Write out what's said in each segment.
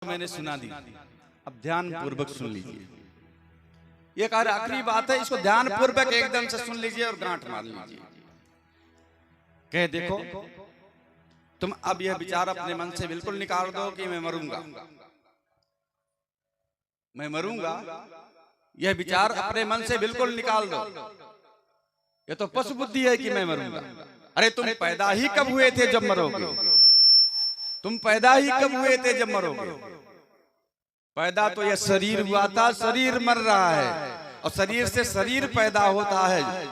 मैंने सुना दी, अब ध्यान पूर्वक सुन लीजिए। ये आखिरी बात है, इसको ध्यान पूर्वक एकदम से सुन लीजिए और गांठ मार लीजिए। कह देखो, तुम अब यह विचार अपने मन से बिल्कुल निकाल दो कि मैं मरूंगा, मैं मरूंगा। यह विचार अपने मन से बिल्कुल निकाल दो। यह तो पशु बुद्धि है कि मैं मरूंगा। अरे तुम पैदा ही कब हुए थे जब मरोगे? तुम पैदा ही कब हुए थे जब मरोगे? पैदा तो यह शरीर हुआ था, शरीर मर रहा है और शरीर से शरीर पैदा होता है,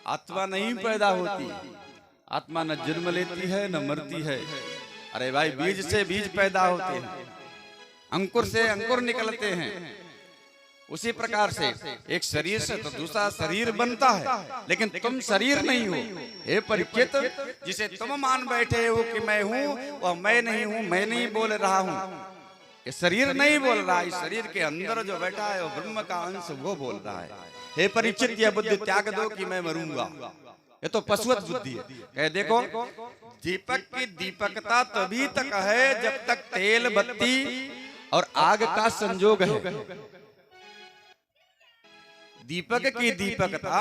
आत्मा नहीं पैदा होती। आत्मा न जन्म लेती है न मरती है। अरे भाई, बीज से बीज पैदा होते हैं, अंकुर से अंकुर निकलते हैं। उसी प्रकार से एक शरीर से तो दूसरा शरीर बनता है, लेकिन तुम शरीर नहीं हो। हे परीक्षित, जिसे तुम मान बैठे हो कि मैं हूं, वह मैं नहीं हूं, मैं नहीं बोल रहा हूं। ये शरीर नहीं बोल रहा है, इस शरीर के अंदर जो बैठा है वो ब्रह्म का अंश, वो बोल रहा है। हे परीक्षित, यह बुद्धि त्याग दो कि मैं मरूंगा। ये तो पशुवत बुद्धि है। कह देखो, दीपक की दीपकता तभी तक है जब तक तेल, बत्ती और आग का संजोग है। दीपक की दीपकता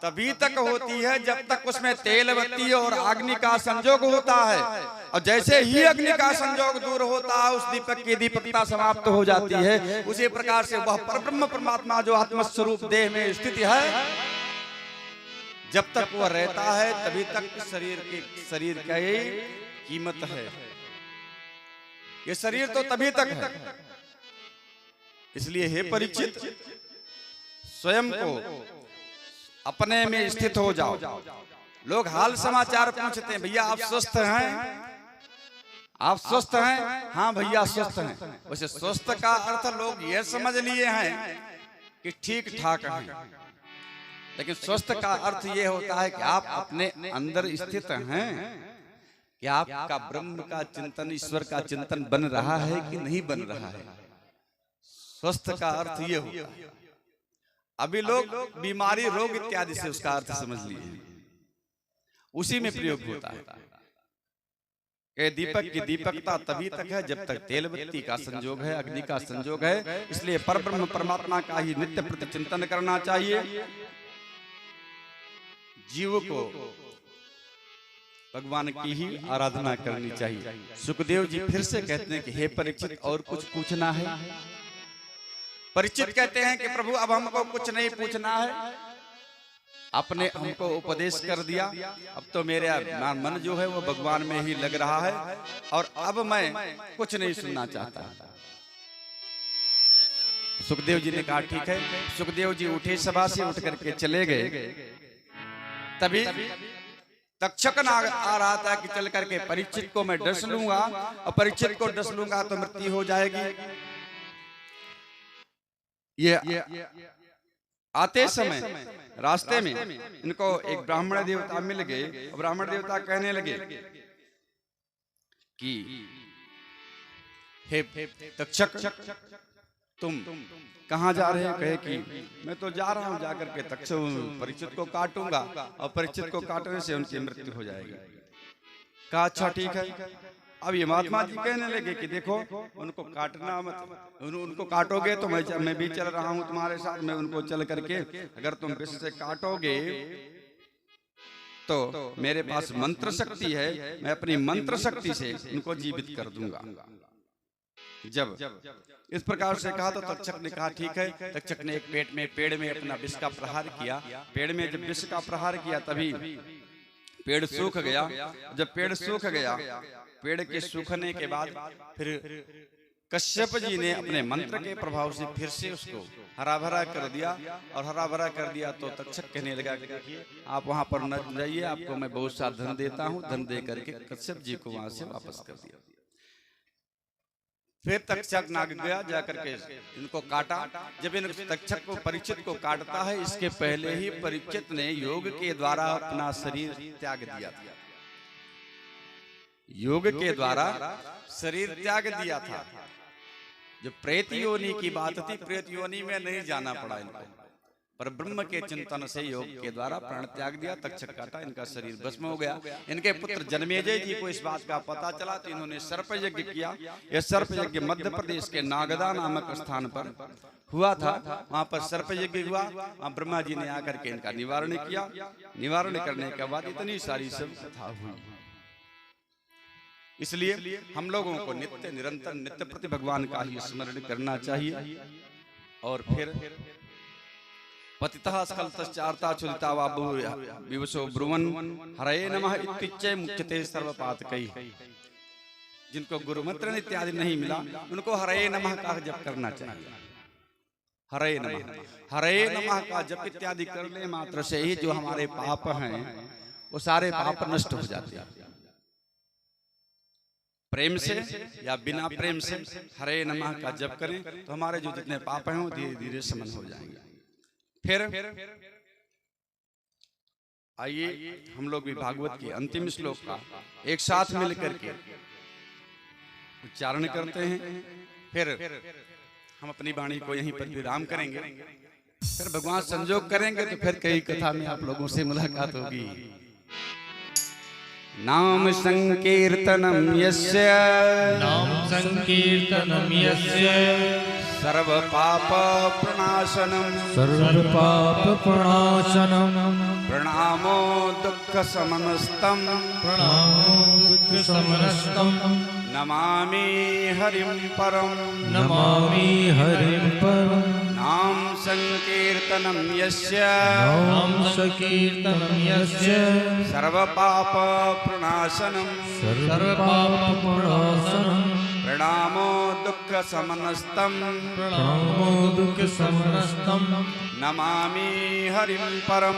तभी तक होती है जब तक उसमें तेल, बत्ती और अग्नि का संजोग होता है। और जैसे ही अग्नि का संजोग दूर होता है, उस दीपक की दीपकता समाप्त हो जाती है। उसी प्रकार से वह परब्रह्म परमात्मा जो आत्मस्वरूप देह में स्थिति है, जब तक वह रहता है तभी तक शरीर का ही कीमत है। ये शरीर तो तभी तक है। इसलिए हे परीक्षित, स्वयं को अपने में स्थित हो जाओ। लोग हाल समाचार पूछते हैं, भैया आप स्वस्थ हैं? आप स्वस्थ हैं? हाँ भैया स्वस्थ हैं। वैसे स्वस्थ का अर्थ लोग यह समझ लिए हैं कि ठीक ठाक हैं, लेकिन स्वस्थ का अर्थ यह होता है कि आप अपने अंदर स्थित हैं, कि आपका ब्रह्म का चिंतन, ईश्वर का चिंतन बन रहा है कि नहीं बन रहा है। स्वस्थ का अर्थ यह होता है। अभी लोग बीमारी, रोग इत्यादि से उसका अर्थ समझ लिए, उसी में प्रयोग होता है कि दीपक की दीपकता तभी तक है जब तक तेल, बत्ती का संजोग है, अग्नि का संजोग है। इसलिए परब्रह्म परमात्मा का ही नित्य प्रति चिंतन करना चाहिए। जीव को भगवान की ही आराधना करनी चाहिए। सुखदेव जी फिर से कहते हैं कि हे परीक्षित, और कुछ पूछना है? परीक्षित कहते हैं कि प्रभु अब हमको कुछ नहीं पूछना है, आपने हमको उपदेश कर दिया। अब तो मेरा मन जो है वो भगवान में ही लग रहा है और अब मैं कुछ नहीं सुनना चाहता। सुखदेव जी ने कहा ठीक है। सुखदेव जी उठे, सभा से उठ करके चले गए। तभी तक्षक आ रहा था कि चल करके परीक्षित को मैं डस लूंगा, और परीक्षित को डस लूंगा तो मृत्यु हो जाएगी। ये आते समय रास्ते में इनको एक ब्राह्मण देवता मिल गए। ब्राह्मण देवता कहने लगे कि हे तक्षक, तुम कहाँ जा रहे हो? कहे कि मैं तो जा रहा हूँ, जाकर के तक्षक परीक्षित को काटूंगा और परीक्षित को काटने से उनकी मृत्यु हो जाएगी। कहा अच्छा ठीक है। अब ये महात्मा जी कहने लगे कि देखो, उनको काटना मत, उनको काटोगे तो मैं भी चल रहा हूं तुम्हारे साथ। मैं उनको चल करके, अगर तुम विष से काटोगे तो मेरे पास मंत्र शक्ति है, मैं अपनी मंत्र शक्ति से उनको जीवित कर दूंगा। जब इस प्रकार से कहा तो तक्षक ने कहा ठीक है। तक्षक ने एक पेड़ में अपना विष का प्रहार किया। पेड़ में जब विष का प्रहार किया तभी पेड़ सूख गया। जब पेड़ सूख गया, पेड़ के सूखने के बाद फिर कश्यप जी ने अपने मंत्र के प्रभाव से फिर से उसको हरा भरा कर दिया। और हरा भरा कर दिया तो तक्षक कहने लगा कि देखिए, आप वहां पर न जाइए, आपको मैं बहुत सा धन देता हूं। धन दे करके कश्यप जी को वहां से वापस कर दिया। फिर तक्षक नाग गया, जाकर के इनको काटा। जब इन तक्षक को परीक्षित को काटता है, इसके पहले ही परीक्षित ने योग के द्वारा अपना शरीर त्याग दिया था। योग के द्वारा शरीर त्याग दिया था। जो प्रेत योनि की बात थी, प्रेत योनि में नहीं जाना पड़ा इनको। पर ब्रह्म के चिंतन से योग के द्वारा प्राण त्याग दिया, तक्षक काटा, इनका शरीर भस्म हो गया। इनके पुत्र जन्मेजय जी को इस बात का पता चला तो इन्होंने सर्प यज्ञ किया। यह सर्प यज्ञ मध्य प्रदेश के नागदा नामक स्थान पर हुआ था। वहां पर सर्प यज्ञ हुआ, वहां ब्रह्मा जी ने आकर के इनका निवारण किया। निवारण करने के बाद इतनी सारी सब कथा हुई। इसलिए हम लोगों को नित्य निरंतर नित्य प्रति भगवान का ही स्मरण करना चाहिए। और फिर पतितः स्खलितश्चार्ता चुदिता वा विवशो ब्रुवन् हरये नमः इत्युच्चै मुच्यते सर्वपातकै। जिनको गुरु मंत्र इत्यादि नहीं मिला उनको हरये नमः का जप करना चाहिए। हरये नमः का जप इत्यादि करने मात्र से ही जो हमारे पाप हैं वो सारे पाप नष्ट हो जाते हैं। प्रेम से या बिना प्रेम से हरे नमः का जप करें तो हमारे जो जितने पाप हैं वो धीरे धीरे समन हो जाएंगे। फिर आइए हम लोग भी भागवत के अंतिम श्लोक का एक साथ मिलकर के उच्चारण करते हैं। फिर हम अपनी वाणी को यहीं पर विराम करेंगे। फिर भगवान संजोग करेंगे तो फिर कई कथा में आप लोगों से मुलाकात होगी। नाम संकीर्तनम यस्य सर्व पाप प्रणाशनम प्रणामो दुःख समनस्तम नमामि हरिं परम नाम संकीर्तनम यस्य सर्व पाप प्रणाशनम प्रणामो दुःख समनस्तम नमामि हरिं परम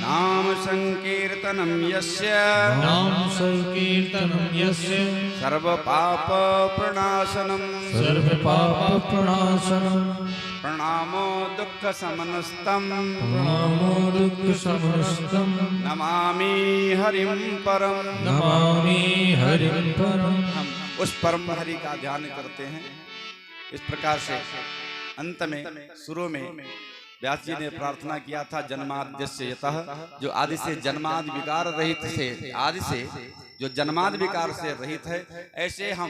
नाम संकीर्तनम यस्य सर्व पाप प्रणाशनम प्रणामो दुःख समनस्तम नमामि हरिं परम। हम उस परम हरि का ध्यान करते हैं। इस प्रकार से अंत में शुरू में व्यास जी ने प्रार्थना किया था जन्माद्यस्य यतः, जो आदि से जन्मादि विकार रहित से, आदि से जो जन्मादि विकार से रहित है, ऐसे हम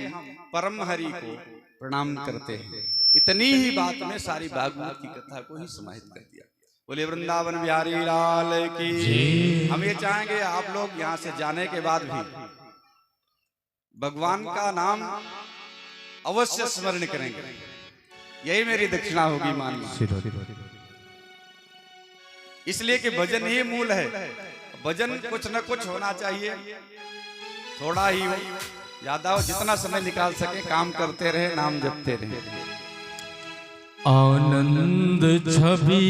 परम हरि को प्रणाम करते हैं। इतनी ही बात में सारी भागवत की कथा को ही समाहित कर दिया। बोले वृंदावन बिहारी लाल की। हम ये चाहेंगे आप लोग यहाँ से जाने के बाद भी भगवान का नाम अवश्य स्मरण करेंगे। यही मेरी दक्षिणा होगी मान लीजिए। इसलिए कि भजन ही मूल है। भजन कुछ न कुछ होना चाहिए, थोड़ा ही हो ज्यादा हो, जितना समय निकाल सके काम करते रहे, नाम जपते रहे। आनंद छवि